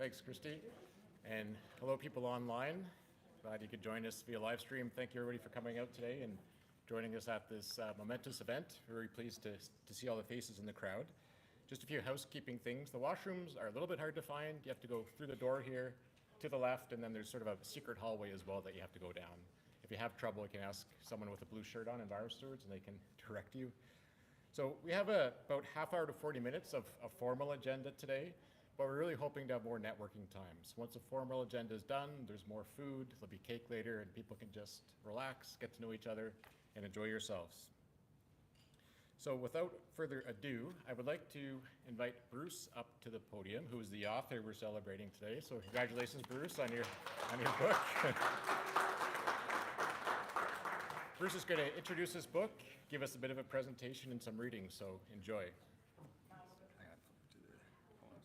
Thanks, Christy. And hello, people online. Glad you could join us via live stream. Thank you, everybody, for coming out today and joining us at this momentous event. Very pleased to see all the faces in the crowd. Just a few housekeeping things. The washrooms are a little bit hard to find. You have to go through the door here to the left, and then there's sort of a secret hallway as well that you have to go down. If you have trouble, you can ask someone with a blue shirt on, Enviro-Stewards, and they can direct you. So we have about half hour to 40 minutes of a formal agenda today, but we're really hoping to have more networking times. Once the formal agenda is done, there's more food, there'll be cake later, and people can just relax, get to know each other, and enjoy yourselves. So without further ado, I would like to invite Bruce up to the podium, who is the author we're celebrating today. So congratulations, Bruce, on your book. Bruce is going to introduce his book, give us a bit of a presentation and some reading, so enjoy.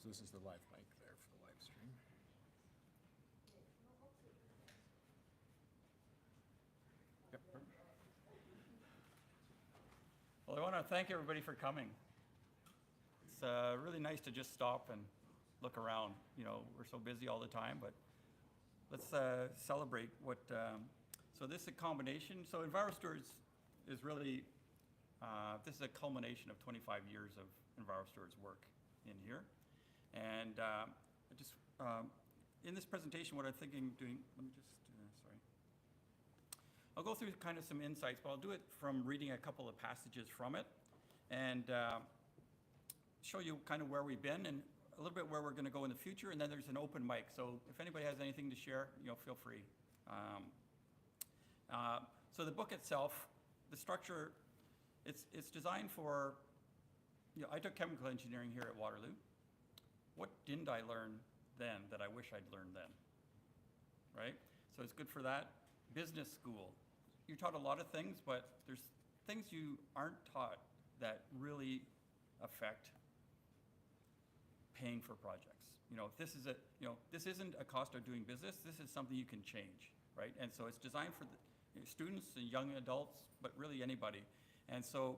So this is the live mic there for the live stream. Yep. Well, I want to thank everybody for coming. It's really nice to just stop and look around. You know, we're so busy all the time, but let's celebrate what. So this is a combination. So Enviro-Stewards is really, this is a culmination of 25 years of Enviro-Stewards work in here. And in this presentation, what I'm thinking doing, let me just, sorry. I'll go through kind of some insights, but I'll do it from reading a couple of passages from it and show you kind of where we've been and a little bit where we're going to go in the future. And then there's an open mic. So if anybody has anything to share, feel free. So the book itself, the structure, it's designed for, I took chemical engineering here at Waterloo. What didn't I learn then that I wish I'd learned then, right? So it's good for that. Business school, you're taught a lot of things, but there's things you aren't taught that really affect paying for projects. This is this isn't a cost of doing business. This is something you can change, right? And so it's designed for the students and young adults, but really anybody. And so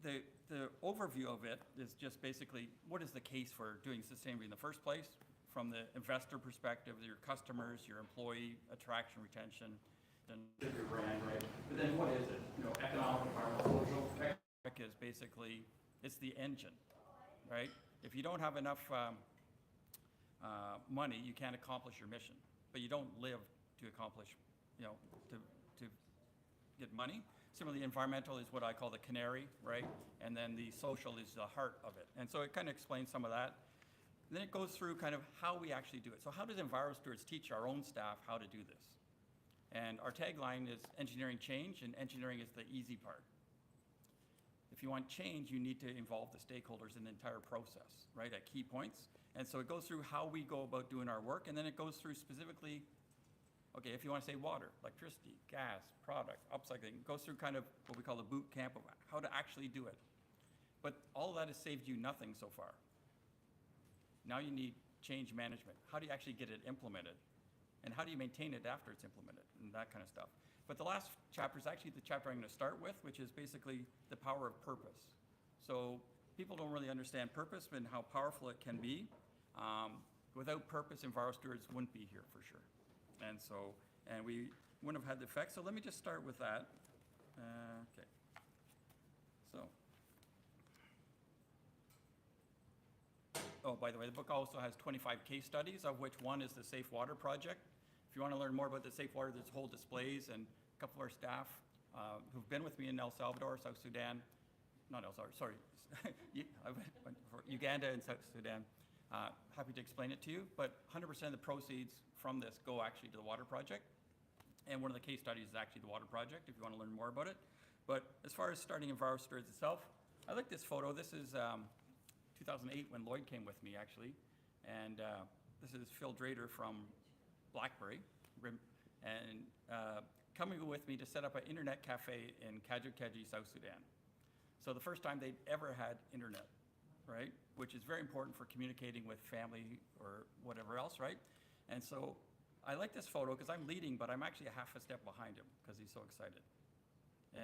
the overview of it is just basically what is the case for doing sustainability in the first place, from the investor perspective, your customers, your employee attraction, retention, and your brand, right? But then what is it? Economic, environmental, social. Economic is basically, it's the engine, right? If you don't have enough money, you can't accomplish your mission. But you don't live to accomplish, to get money. Similarly, environmental is what I call the canary, right? And then the social is the heart of it. And so it kind of explains some of that. And then it goes through kind of how we actually do it. So how does Enviro-Stewards teach our own staff how to do this? And our tagline is engineering change, and engineering is the easy part. If you want change, you need to involve the stakeholders in the entire process, right, at key points. And so it goes through how we go about doing our work, and then it goes through specifically, okay, if you want to say water, electricity, gas, product, upcycling, it goes through kind of what we call the boot camp of how to actually do it. But all of that has saved you nothing so far. Now you need change management. How do you actually get it implemented? And how do you maintain it after it's implemented? And that kind of stuff. But the last chapter is actually the chapter I'm going to start with, which is basically the power of purpose. So people don't really understand purpose and how powerful it can be. Without purpose, Enviro-Stewards wouldn't be here for sure. And we wouldn't have had the effect. So let me just start with that. Okay. So. Oh, by the way, the book also has 25 case studies, of which one is the Safe Water Project. If you want to learn more about the Safe Water, there's whole displays, and a couple of our staff who've been with me in El Salvador, South Sudan, not El Salvador, sorry, I went for Uganda and South Sudan. Happy to explain it to you, but 100% of the proceeds from this go actually to the water project. And one of the case studies is actually the water project, if you want to learn more about it. But as far as starting Enviro-Stewards itself, I like this photo. This is 2008 when Lloyd came with me, actually. And this is Phil Drader from BlackBerry, and coming with me to set up an internet cafe in Kajukeji, South Sudan. So the first time they'd ever had internet, right? Which is very important for communicating with family or whatever else, right? And so I like this photo because I'm leading, but I'm actually a half a step behind him because he's so excited.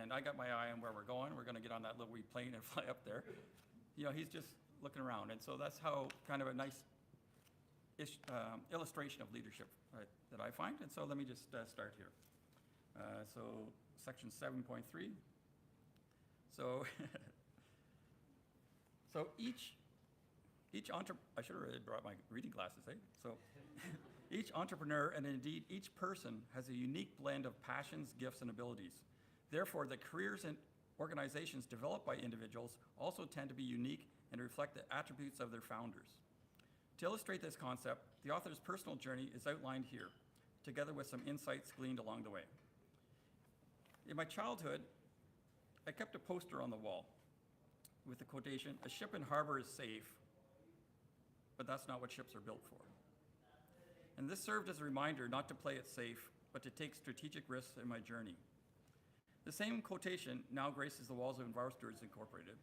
And I got my eye on where we're going. We're going to get on that little wee plane and fly up there. He's just looking around. And so that's how kind of a nice illustration of leadership that I find, and so let me just start here. So section 7.3. So, so each I should have really brought my reading glasses, eh? So each entrepreneur, and indeed each person, has a unique blend of passions, gifts, and abilities. Therefore, the careers and organizations developed by individuals also tend to be unique and reflect the attributes of their founders. To illustrate this concept, the author's personal journey is outlined here, together with some insights gleaned along the way. In my childhood, I kept a poster on the wall with the quotation, "A ship in harbor is safe, but that's not what ships are built for." And this served as a reminder not to play it safe, but to take strategic risks in my journey. The same quotation now graces the walls of Enviro-Stewards Incorporated.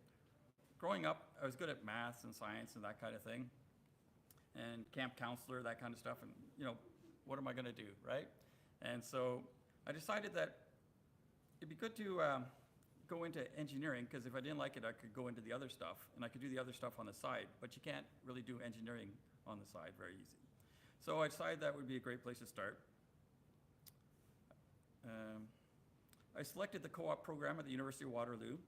Growing up, I was good at maths and science and that kind of thing, and camp counselor, that kind of stuff, and what am I gonna do, right? And so I decided that it'd be good to go into engineering, because if I didn't like it, I could go into the other stuff, and I could do the other stuff on the side, but you can't really do engineering on the side very easy. So I decided that would be a great place to start. I selected the co-op program at the University of Waterloo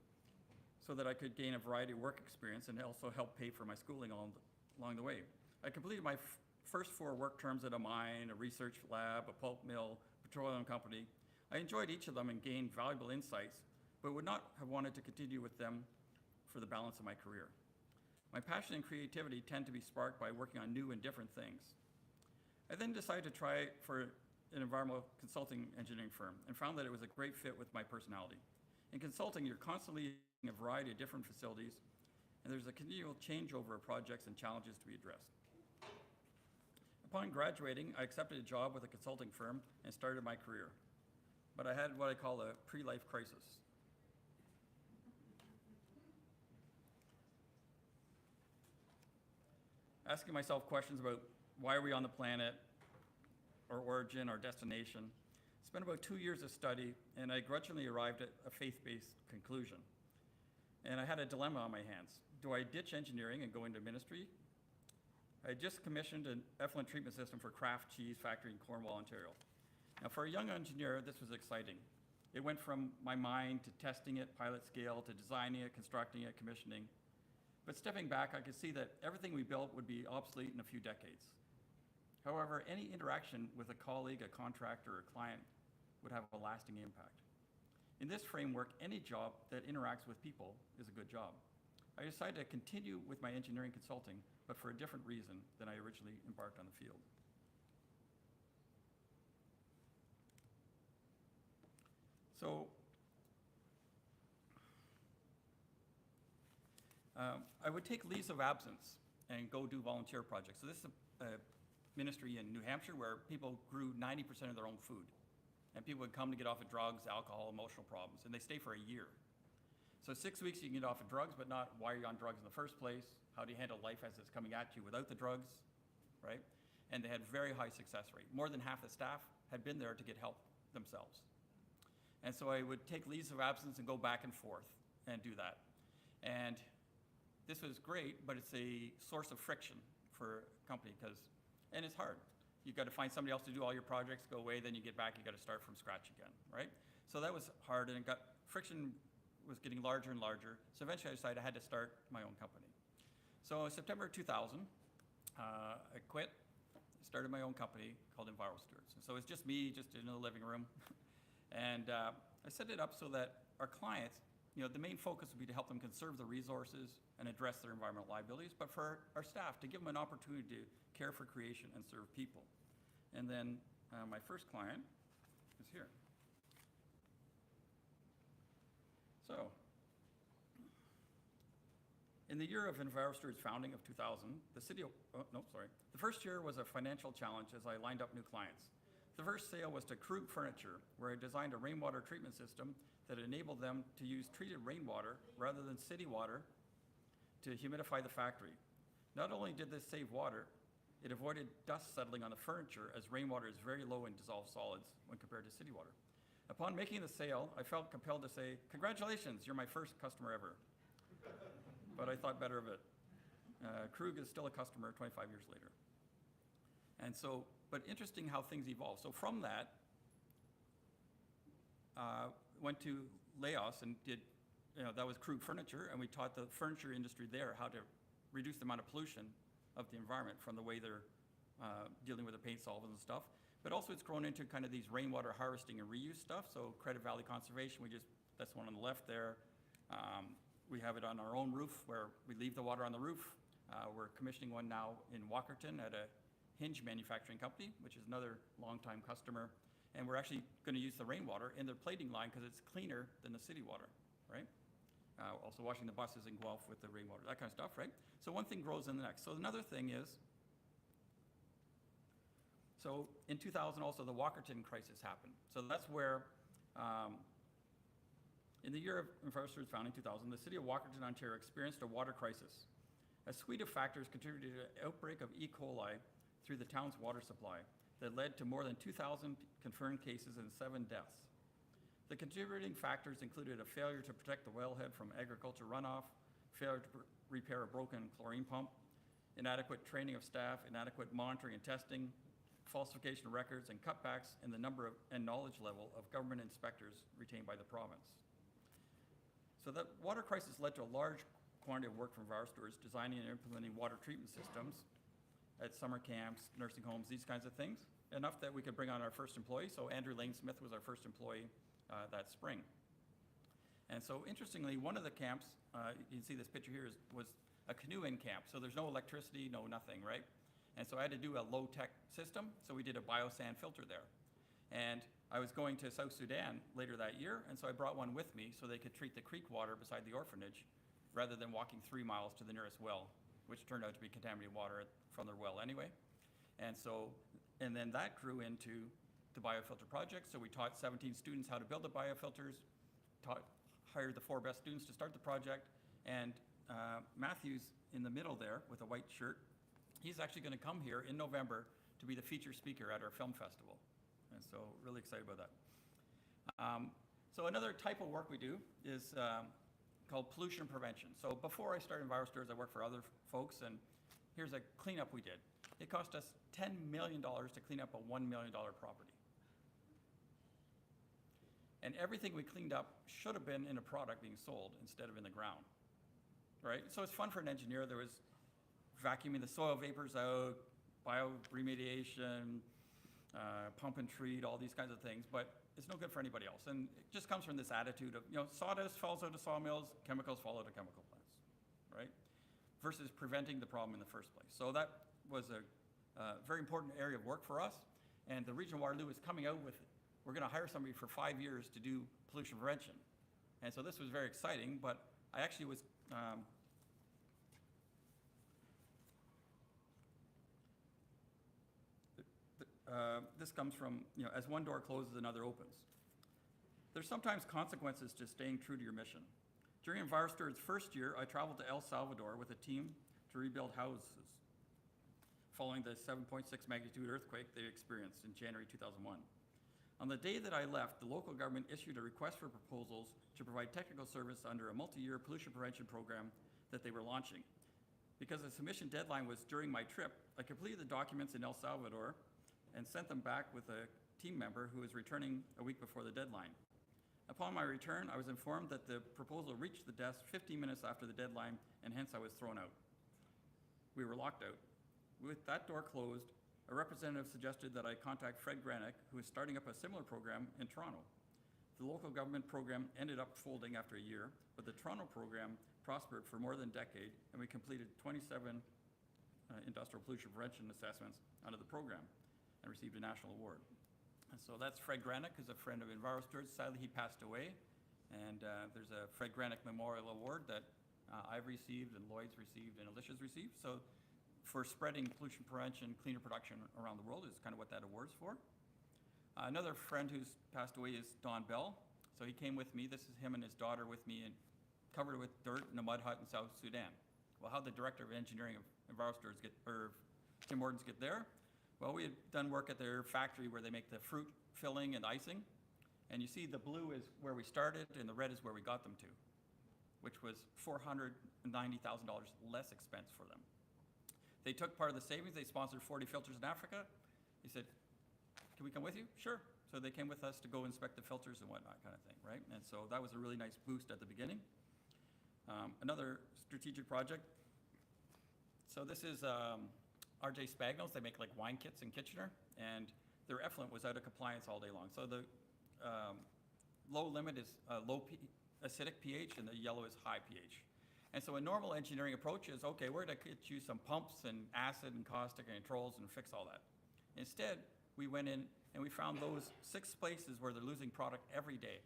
so that I could gain a variety of work experience and also help pay for my schooling along the way. I completed my first 4 work terms at a mine, a research lab, a pulp mill, petroleum company. I enjoyed each of them and gained valuable insights, but would not have wanted to continue with them for the balance of my career. My passion and creativity tend to be sparked by working on new and different things. I then decided to try for an environmental consulting engineering firm and found that it was a great fit with my personality. In consulting, you're constantly in a variety of different facilities, and there's a continual changeover of projects and challenges to be addressed. Upon graduating, I accepted a job with a consulting firm and started my career. But I had what I call a pre-life crisis. Asking myself questions about why are we on the planet, our origin, our destination. Spent about 2 years of study, and I grudgingly arrived at a faith-based conclusion. And I had a dilemma on my hands. Do I ditch engineering and go into ministry? I had just commissioned an effluent treatment system for Kraft Cheese Factory in Cornwall, Ontario. Now, for a young engineer, this was exciting. It went from my mind to testing it, pilot scale, to designing it, constructing it, commissioning. But stepping back, I could see that everything we built would be obsolete in a few decades. However, any interaction with a colleague, a contractor, or a client would have a lasting impact. In this framework, any job that interacts with people is a good job. I decided to continue with my engineering consulting, but for a different reason than I originally embarked on the field. So, I would take leaves of absence and go do volunteer projects. So this is a ministry in New Hampshire where people grew 90% of their own food. And people would come to get off of drugs, alcohol, emotional problems, and they stay for a year. So 6 weeks you can get off of drugs, but not why are you on drugs in the first place? How do you handle life as it's coming at you without the drugs, right? And they had very high success rate. More than half the staff had been there to get help themselves. And so I would take leaves of absence and go back and forth and do that. And this was great, but it's a source of friction for a company and it's hard. You've got to find somebody else to do all your projects, go away, then you get back, you got to start from scratch again, right? So that was hard, and friction was getting larger and larger. So eventually I decided I had to start my own company. So in September 2000, I quit, started my own company called Enviro-Stewards. And so it's just me, just in the living room. And I set it up so that our clients, the main focus would be to help them conserve the resources and address their environmental liabilities, but for our staff, to give them an opportunity to care for creation and serve people. And then my first client is here. So, in the year of Enviro-Stewards' founding of 2000, the first year was a financial challenge as I lined up new clients. The first sale was to Krug Furniture, where I designed a rainwater treatment system that enabled them to use treated rainwater rather than city water to humidify the factory. Not only did this save water, it avoided dust settling on the furniture, as rainwater is very low in dissolved solids when compared to city water. Upon making the sale, I felt compelled to say, "Congratulations, you're my first customer ever." But I thought better of it. Krug is still a customer 25 years later. And so, but interesting how things evolve. So from that, went to Laos and did, that was Krug Furniture, and we taught the furniture industry there how to reduce the amount of pollution of the environment from the way they're dealing with the paint solvents and stuff. But also it's grown into kind of these rainwater harvesting and reuse stuff. So Credit Valley Conservation, that's one on the left there. We have it on our own roof where we leave the water on the roof. We're commissioning one now in Walkerton at a hinge manufacturing company, which is another longtime customer. And we're actually going to use the rainwater in their plating line because it's cleaner than the city water, right? Also washing the buses in Guelph with the rainwater, that kind of stuff, right? So one thing grows in the next. So another thing is, so in 2000 also the Walkerton crisis happened. So that's where, in the year of Enviro-Stewards founding 2000, the city of Walkerton, Ontario experienced a water crisis. A suite of factors contributed to an outbreak of E. coli through the town's water supply that led to more than 2,000 confirmed cases and 7 deaths. The contributing factors included a failure to protect the wellhead from agriculture runoff, failure to repair a broken chlorine pump, inadequate training of staff, inadequate monitoring and testing, falsification of records, and cutbacks in the number of and knowledge level of government inspectors retained by the province. So that water crisis led to a large quantity of work from Enviro-Stewards designing and implementing water treatment systems at summer camps, nursing homes, these kinds of things, enough that we could bring on our first employee. So Andrew Lane Smith was our first employee that spring. And so interestingly, one of the camps, you can see this picture here, was a canoeing camp. So there's no electricity, no nothing, right? And so I had to do a low-tech system. So we did a biosand filter there. And I was going to South Sudan later that year, and so I brought one with me so they could treat the creek water beside the orphanage rather than walking 3 miles to the nearest well, which turned out to be contaminated water from their well anyway. And so, and then that grew into the biofilter project. So we taught 17 students how to build the biofilters, hired the 4 best students to start the project, and Matthew's in the middle there with a white shirt. He's actually going to come here in November to be the feature speaker at our film festival. And so really excited about that. So another type of work we do is called pollution prevention. So before I started Enviro-Stewards, I worked for other folks, and here's a cleanup we did. It cost us $10 million to clean up a $1 million property. And everything we cleaned up should have been in a product being sold instead of in the ground, right? So it's fun for an engineer. There was vacuuming the soil vapors out, bioremediation, pump and treat, all these kinds of things, but it's no good for anybody else. And it just comes from this attitude of, sawdust falls out of sawmills, chemicals fall out of chemical plants, right? Versus preventing the problem in the first place. So that was a very important area of work for us. And the Region of Waterloo is coming out with, we're going to hire somebody for 5 years to do pollution prevention. And so this was very exciting, but I actually was, this comes from, as one door closes, another opens. There's sometimes consequences to staying true to your mission. During Enviro-Stewards' first year, I traveled to El Salvador with a team to rebuild houses following the 7.6 magnitude earthquake they experienced in January 2001. On the day that I left, the local government issued a request for proposals to provide technical service under a multi-year pollution prevention program that they were launching. Because the submission deadline was during my trip, I completed the documents in El Salvador and sent them back with a team member who was returning a week before the deadline. Upon my return, I was informed that the proposal reached the desk 15 minutes after the deadline, and hence I was thrown out. We were locked out. With that door closed, a representative suggested that I contact Fred Granick, who is starting up a similar program in Toronto. The local government program ended up folding after a year, but the Toronto program prospered for more than a decade, and we completed 27 industrial pollution prevention assessments under the program and received a national award. And so that's Fred Granick, who's a friend of Enviro-Stewards. Sadly, he passed away, and there's a Fred Granick Memorial Award that I've received, and Lloyd's received, and Alicia's received. So for spreading pollution prevention, cleaner production around the world is kind of what that award's for. Another friend who's passed away is Don Bell. So he came with me. This is him and his daughter with me, and covered with dirt in a mud hut in South Sudan. Well, how'd the director of engineering of Enviro-Stewards Tim Hortons get there? Well, we had done work at their factory where they make the fruit filling and icing. And you see the blue is where we started and the red is where we got them to, which was $490,000 less expense for them. They took part of the savings, they sponsored 40 filters in Africa. He said, can we come with you? Sure. So they came with us to go inspect the filters and whatnot kind of thing, right? And so that was a really nice boost at the beginning. Another strategic project. So this is RJ Spagno's. They make like wine kits in Kitchener, and their effluent was out of compliance all day long. So the low limit is acidic pH, and the yellow is high pH. And so a normal engineering approach is, okay, we're going to get you some pumps and acid and caustic and controls and fix all that. Instead, we went in and we found those 6 places where they're losing product every day,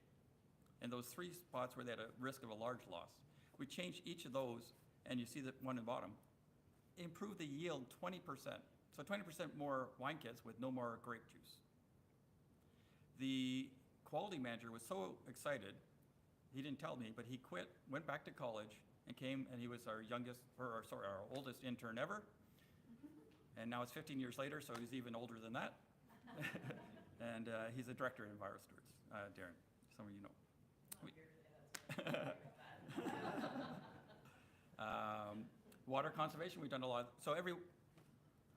and those 3 spots where they had a risk of a large loss. We changed each of those, and you see the one in the bottom, improve the yield 20%. So 20% more wine kits with no more grape juice. The quality manager was so excited, he didn't tell me, but he quit, went back to college, and came, and he was our oldest intern ever. And now it's 15 years later, so he's even older than that. And he's a director at Enviro-Stewards, Darren, some of you know. Water conservation, we've done a lot. So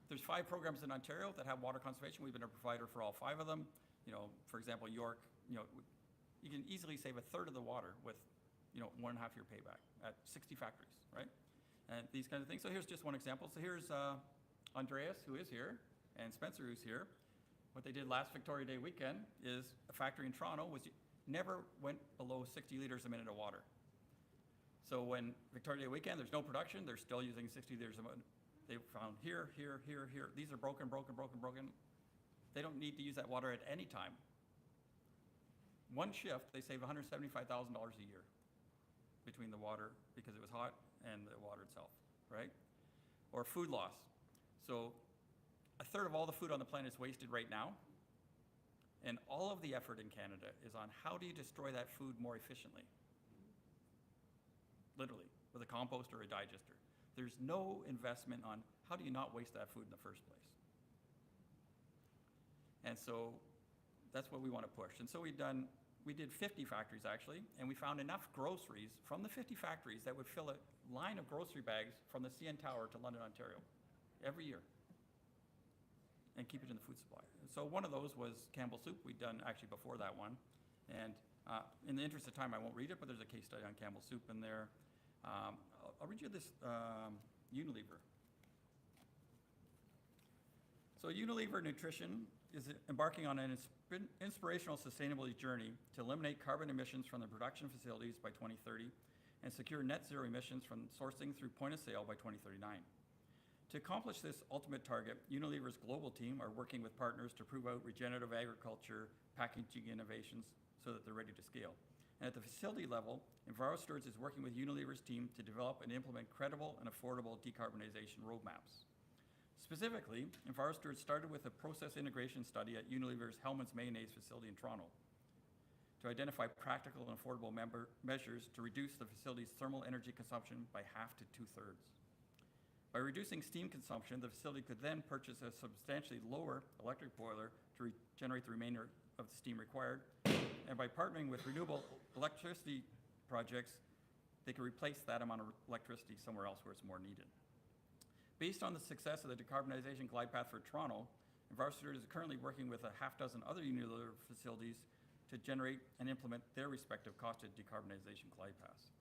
there's 5 programs in Ontario that have water conservation. We've been a provider for all 5 of them. You know, for example, York, you know, you can easily save 1/3 of the water with, you know, 1.5 year payback at 60 factories, right? And these kinds of things. So here's just one example. So here's Andreas, who is here, and Spencer, who's here. What they did last Victoria Day weekend is a factory in Toronto never went below 60 liters a minute of water. So when Victoria Day weekend, there's no production, they're still using 60 liters a minute. They found here. These are broken. They don't need to use that water at any time. One shift, they save $175,000 a year between the water, because it was hot, and the water itself, right? Or food loss. So 1/3 of all the food on the planet is wasted right now, and all of the effort in Canada is on how do you destroy that food more efficiently? Literally, with a compost or a digester. There's no investment on how do you not waste that food in the first place. And so that's what we want to push. And so we did 50 factories actually, and we found enough groceries from the 50 factories that would fill a line of grocery bags from the CN Tower to London, Ontario, every year, and keep it in the food supply. So one of those was Campbell Soup. We'd done actually before that one. And in the interest of time, I won't read it, but there's a case study on Campbell Soup in there. I'll read you this Unilever. So Unilever Nutrition is embarking on an inspirational sustainability journey to eliminate carbon emissions from the production facilities by 2030 and secure net zero emissions from sourcing through point of sale by 2039. To accomplish this ultimate target, Unilever's global team are working with partners to prove out regenerative agriculture packaging innovations so that they're ready to scale. And at the facility level, Enviro-Stewards is working with Unilever's team to develop and implement credible and affordable decarbonization roadmaps. Specifically, Enviro-Stewards started with a process integration study at Unilever's Hellmann's Mayonnaise facility in Toronto to identify practical and affordable measures to reduce the facility's thermal energy consumption by 1/2 to 2/3. By reducing steam consumption, the facility could then purchase a substantially lower electric boiler to generate the remainder of the steam required. And by partnering with renewable electricity projects, they could replace that amount of electricity somewhere else where it's more needed. Based on the success of the decarbonization glide path for Toronto, Enviro-Stewards is currently working with 6 other Unilever facilities to generate and implement their respective costed decarbonization glide paths.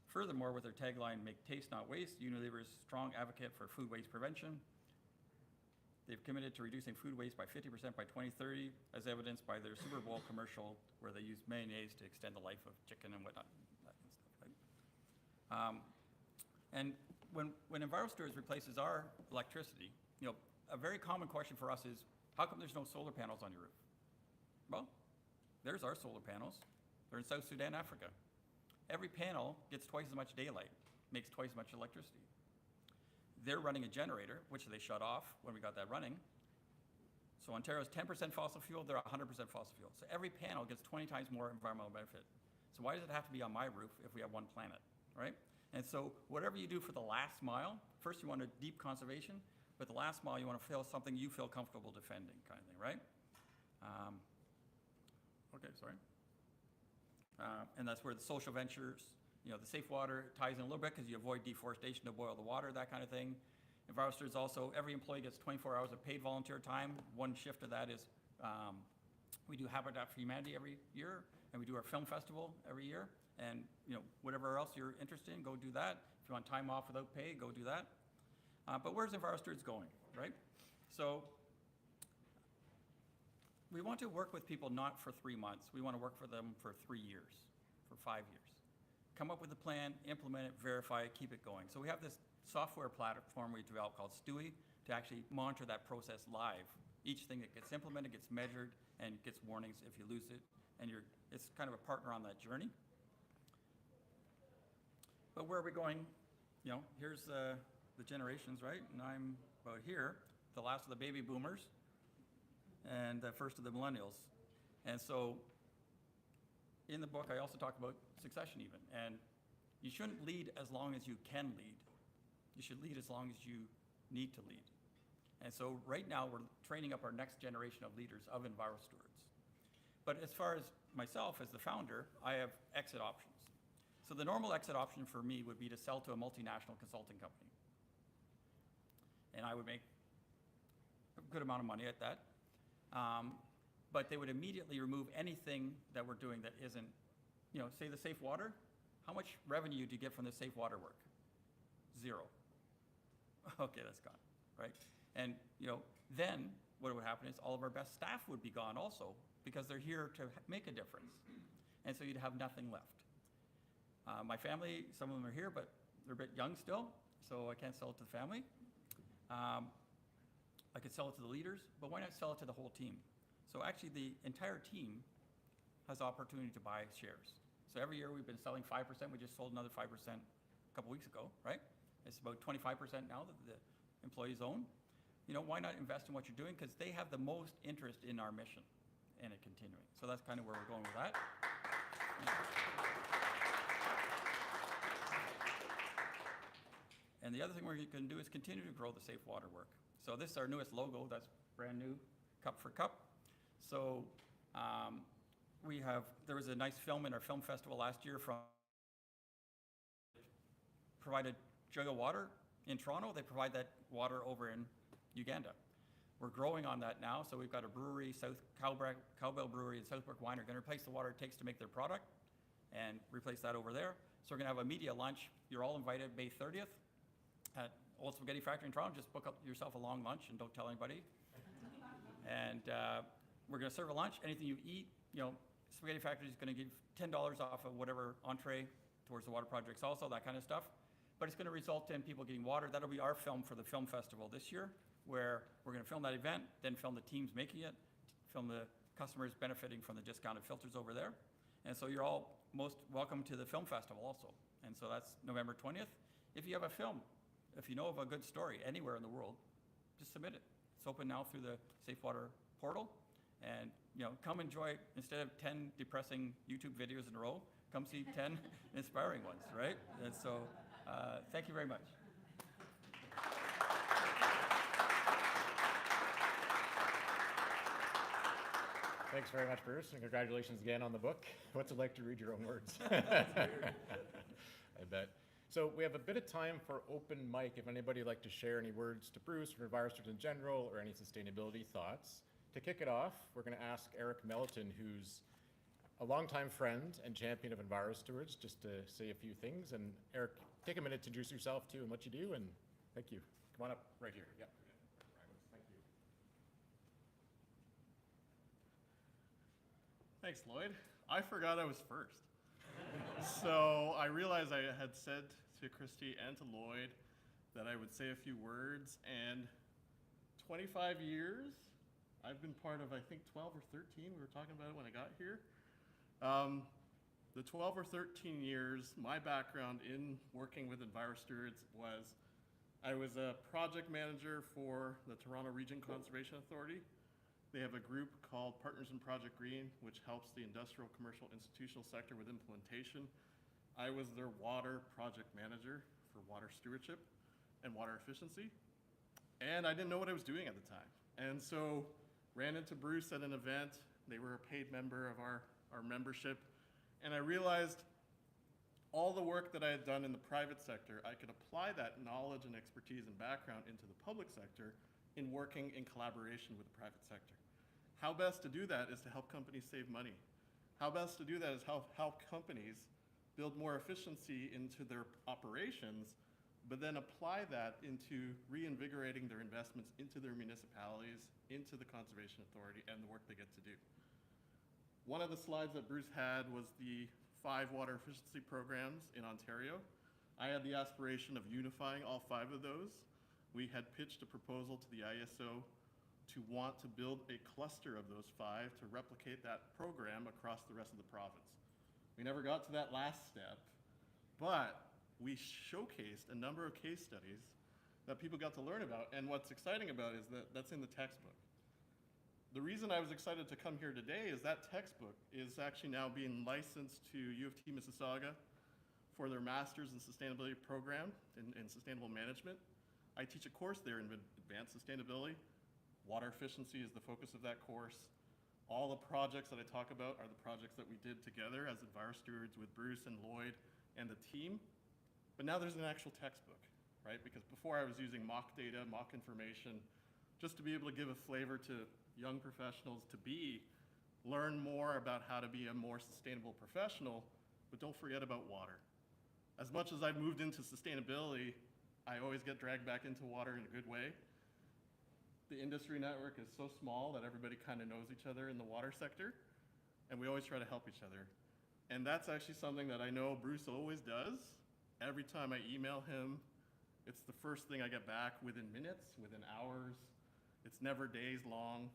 Furthermore, with their tagline, "Make taste, not waste," Unilever is a strong advocate for food waste prevention. They've committed to reducing food waste by 50% by 2030, as evidenced by their Super Bowl commercial where they use mayonnaise to extend the life of chicken and whatnot, that kind of stuff, right? And when Enviro-Stewards replaces our electricity, you know, a very common question for us is, how come there's no solar panels on your roof? Well, there's our solar panels. They're in South Sudan, Africa. Every panel gets twice as much daylight, makes twice as much electricity. They're running a generator, which they shut off when we got that running. So Ontario's 10% fossil fuel, they're 100% fossil fuel. So every panel gets 20 times more environmental benefit. So why does it have to be on my roof if we have one planet, right? And so whatever you do for the last mile, first you want a deep conservation, but the last mile you want to feel something you feel comfortable defending, kind of thing, right? Okay, sorry. And that's where the social ventures, you know, the safe water ties in a little bit because you avoid deforestation to boil the water, that kind of thing. Enviro-Stewards also, every employee gets 24 hours of paid volunteer time. One shift of that is we do Habitat for Humanity every year, and we do our film festival every year. And whatever else you're interested in, go do that. If you want time off without pay, go do that. But where's Enviro-Stewards going, right? So we want to work with people not for 3 months. We want to work for them for 3 years, for 5 years. Come up with a plan, implement it, verify it, keep it going. So we have this software platform we developed called Stewie to actually monitor that process live. Each thing that gets implemented gets measured and gets warnings if you lose it. And it's kind of a partner on that journey. But where are we going? Here's the generations, right? And I'm about here, the last of the baby boomers and the first of the millennials. And so in the book, I also talk about succession even. And you shouldn't lead as long as you can lead. You should lead as long as you need to lead. And so right now, we're training up our next generation of leaders of Enviro-Stewards. But as far as myself, as the founder, I have exit options. So the normal exit option for me would be to sell to a multinational consulting company. And I would make a good amount of money at that. But they would immediately remove anything that we're doing that isn't, say the safe water. How much revenue do you get from the safe water work? 0. Okay, that's gone, right? And then what would happen is all of our best staff would be gone also because they're here to make a difference. And so you'd have nothing left. My family, some of them are here, but they're a bit young still, so I can't sell it to the family. I could sell it to the leaders, but why not sell it to the whole team? So actually the entire team has opportunity to buy shares. So every year we've been selling 5%. We just sold another 5% a couple weeks ago, right? It's about 25% now that the employees own. Why not invest in what you're doing? Because they have the most interest in our mission and it continuing. So that's kind of where we're going with that. And the other thing we're going to do is continue to grow the safe water work. So this is our newest logo. That's brand new, cup for cup. So there was a nice film in our film festival last year from provided jug of water in Toronto. They provide that water over in Uganda. We're growing on that now. So we've got a brewery, Cowbell Brewery and Southbrook Wine are going to replace the water it takes to make their product and replace that over there. So we're going to have a media lunch. You're all invited May 30th at Old Spaghetti Factory in Toronto. Just book up yourself a long lunch and don't tell anybody. And we're going to serve a lunch. Anything you eat, Spaghetti Factory is going to give $10 off of whatever entree towards the water projects also, that kind of stuff. But it's going to result in people getting water. That'll be our film for the film festival this year, where we're going to film that event, then film the teams making it, film the customers benefiting from the discounted filters over there. And so you're all most welcome to the film festival also. And so that's November 20th. If you have a film, if you know of a good story anywhere in the world, just submit it. It's open now through the Safe Water portal. And come enjoy, instead of 10 depressing YouTube videos in a row, come see 10 inspiring ones, right? And so thank you very much. Thanks very much, Bruce, and congratulations again on the book. What's it like to read your own words? I bet. So we have a bit of time for open mic. If anybody would like to share any words to Bruce or Enviro-Stewards in general or any sustainability thoughts. To kick it off, we're going to ask Eric Melton, who's a longtime friend and champion of Enviro-Stewards, just to say a few things. And Eric, take a minute to introduce yourself too and what you do, and thank you. Come on up right here. Yep. Thank you. Thanks, Lloyd. I forgot I was first. So I realized I had said to Christy and to Lloyd that I would say a few words, and 25 years, I've been part of, I think, 12 or 13. We were talking about it when I got here. The 12 or 13 years, my background in working with Enviro-Stewards was I was a project manager for the Toronto Region Conservation Authority. They have a group called Partners in Project Green, which helps the industrial, commercial, institutional sector with implementation. I was their water project manager for water stewardship and water efficiency. And I didn't know what I was doing at the time. And so ran into Bruce at an event. They were a paid member of our membership. And I realized all the work that I had done in the private sector, I could apply that knowledge and expertise and background into the public sector in working in collaboration with the private sector. How best to do that is to help companies save money. How best to do that is help companies build more efficiency into their operations, but then apply that into reinvigorating their investments into their municipalities, into the Conservation Authority, and the work they get to do. One of the slides that Bruce had was the 5 water efficiency programs in Ontario. I had the aspiration of unifying all 5 of those. We had pitched a proposal to the ISO to want to build a cluster of those 5 to replicate that program across the rest of the province. We never got to that last step, but we showcased a number of case studies that people got to learn about, and what's exciting about it is that that's in the textbook. The reason I was excited to come here today is that textbook is actually now being licensed to U of T Mississauga for their Masters in Sustainability program in Sustainable Management. I teach a course there in Advanced Sustainability. Water efficiency is the focus of that course. All the projects that I talk about are the projects that we did together as Enviro-Stewards with Bruce and Lloyd and the team. But now there's an actual textbook, right? Because before I was using mock data, mock information, just to be able to give a flavor to young professionals to learn more about how to be a more sustainable professional, but don't forget about water. As much as I've moved into sustainability, I always get dragged back into water in a good way. The industry network is so small that everybody kind of knows each other in the water sector, and we always try to help each other. And that's actually something that I know Bruce always does. Every time I email him, it's the first thing I get back within minutes, within hours. It's never days long.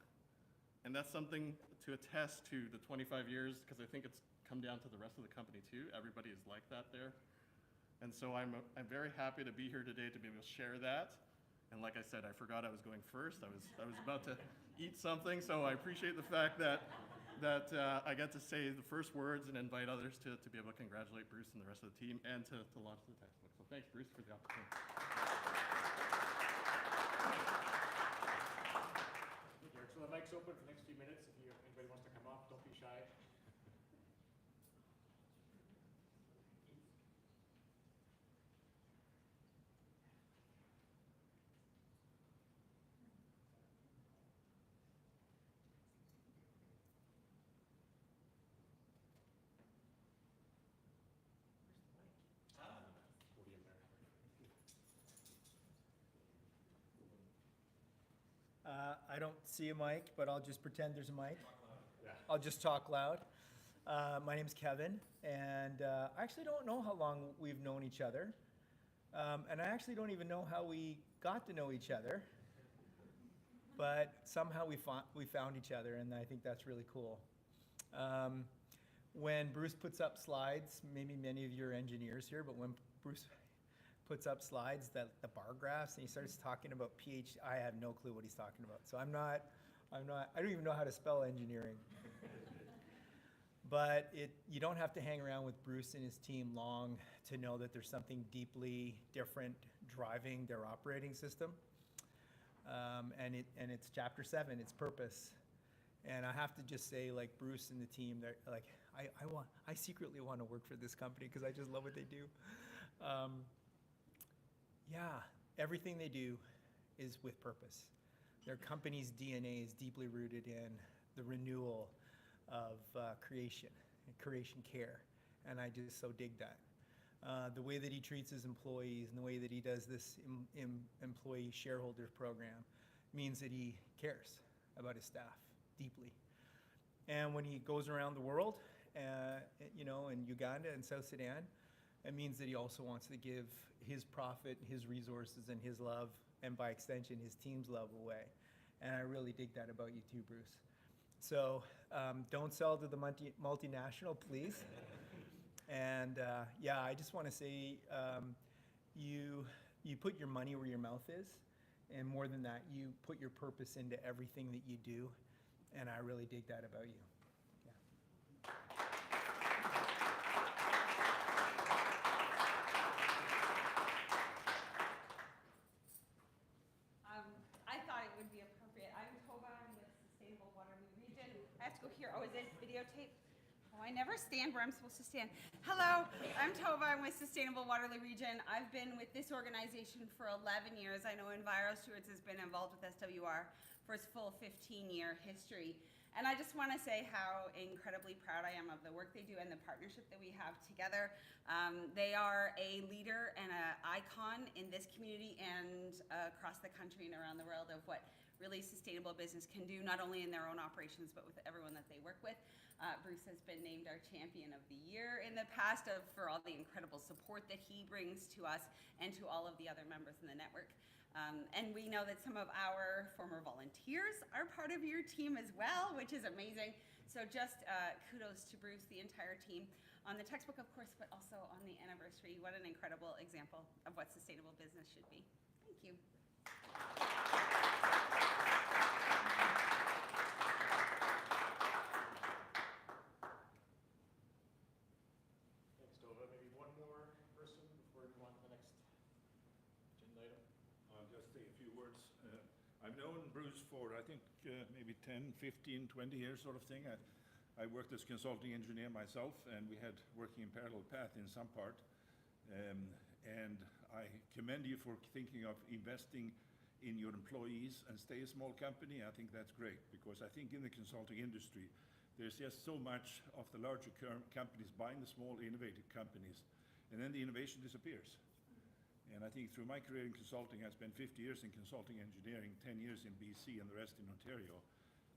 And that's something to attest to the 25 years, because I think it's come down to the rest of the company too. Everybody is like that there. And so I'm very happy to be here today to be able to share that. And like I said, I forgot I was going first. I was about to eat something, so I appreciate the fact that I got to say the first words and invite others to be able to congratulate Bruce and the rest of the team and to launch the textbook. So thanks, Bruce, for the opportunity. So the mic's open for the next few minutes. If anybody wants to come up, don't be shy. I don't see a mic, but I'll just pretend there's a mic. I'll just talk loud. My name's Kevin, and I actually don't know how long we've known each other. And I actually don't even know how we got to know each other. But somehow we found each other, and I think that's really cool. When Bruce puts up slides, maybe many of you are engineers here, but when Bruce puts up slides, the bar graphs, and he starts talking about pH, I have no clue what he's talking about. So I don't even know how to spell engineering. But you don't have to hang around with Bruce and his team long to know that there's something deeply different driving their operating system. And it's chapter 7, it's purpose. And I have to just say, like, Bruce and the team, they're like, I secretly want to work for this company because I just love what they do. Yeah, everything they do is with purpose. Their company's DNA is deeply rooted in the renewal of creation and creation care, and I just so dig that. The way that he treats his employees and the way that he does this employee shareholders program means that he cares about his staff deeply. And when he goes around the world, in Uganda and South Sudan, it means that he also wants to give his profit, his resources, and his love, and by extension, his team's love away. And I really dig that about you too, Bruce. So don't sell to the multinational, please. And I just want to say you put your money where your mouth is. And more than that, you put your purpose into everything that you do. And I really dig that about you. I thought it would be appropriate. I'm Tova, I'm with Sustainable Waterloo Region. I have to go here. Oh, is this videotape? Oh, I never stand where I'm supposed to stand. Hello, I'm Tova. I'm with Sustainable Waterloo Region. I've been with this organization for 11 years. I know Enviro-Stewards has been involved with SWR for its full 15-year history. And I just want to say how incredibly proud I am of the work they do and the partnership that we have together. They are a leader and an icon in this community and across the country and around the world of what really sustainable business can do, not only in their own operations, but with everyone that they work with. Bruce has been named our Champion of the Year in the past for all the incredible support that he brings to us and to all of the other members in the network. And we know that some of our former volunteers are part of your team as well, which is amazing. So just kudos to Bruce, the entire team, on the textbook, of course, but also on the anniversary. What an incredible example of what sustainable business should be. Thank you. Thanks, Tova. Maybe one more person before we move on to the next agenda item. I'll just say a few words. I've known Bruce for, I think, maybe 10, 15, 20 years sort of thing. I worked as consulting engineer myself, and we had working in parallel path in some part. And I commend you for thinking of investing in your employees and stay a small company. I think that's great, because I think in the consulting industry, there's just so much of the larger companies buying the small innovative companies, and then the innovation disappears. And I think through my career in consulting, I spent 50 years in consulting engineering, 10 years in BC, and the rest in Ontario.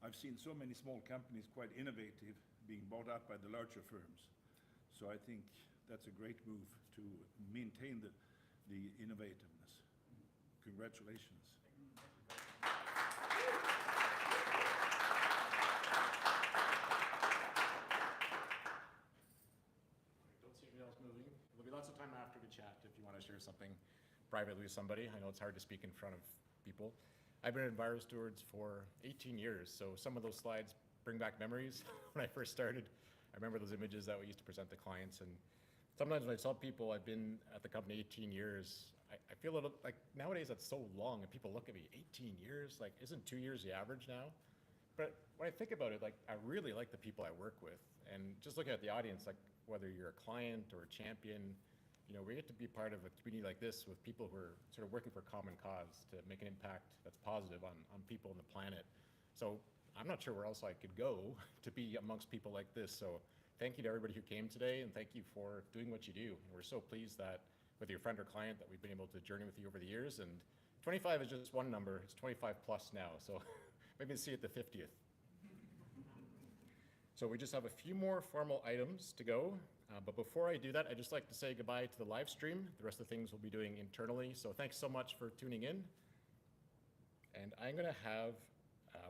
I've seen so many small companies, quite innovative, being bought up by the larger firms. So I think that's a great move to maintain the innovativeness. Congratulations. Don't see anybody else moving. There'll be lots of time after to chat if you want to share something privately with somebody. I know it's hard to speak in front of people. I've been at Enviro-Stewards for 18 years, so some of those slides bring back memories when I first started. I remember those images that we used to present to clients, and sometimes when I tell people I've been at the company 18 years, I feel a little like nowadays that's so long, and people look at me, 18 years? Like, isn't 2 years the average now? But when I think about it, like, I really like the people I work with, and just looking at the audience, like whether you're a client or a champion, you know, we get to be part of a community like this with people who are sort of working for a common cause to make an impact that's positive on people and the planet. So I'm not sure where else I could go to be amongst people like this. So thank you to everybody who came today, and thank you for doing what you do. And we're so pleased that whether you're a friend or client, that we've been able to journey with you over the years. And 25 is just one number. It's 25 plus now. So maybe see you at the 50th. So we just have a few more formal items to go. But before I do that, I'd just like to say goodbye to the live stream. The rest of the things we'll be doing internally. So thanks so much for tuning in. And I'm going to have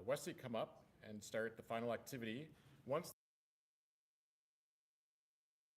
Wesley come up and start the final activity. Once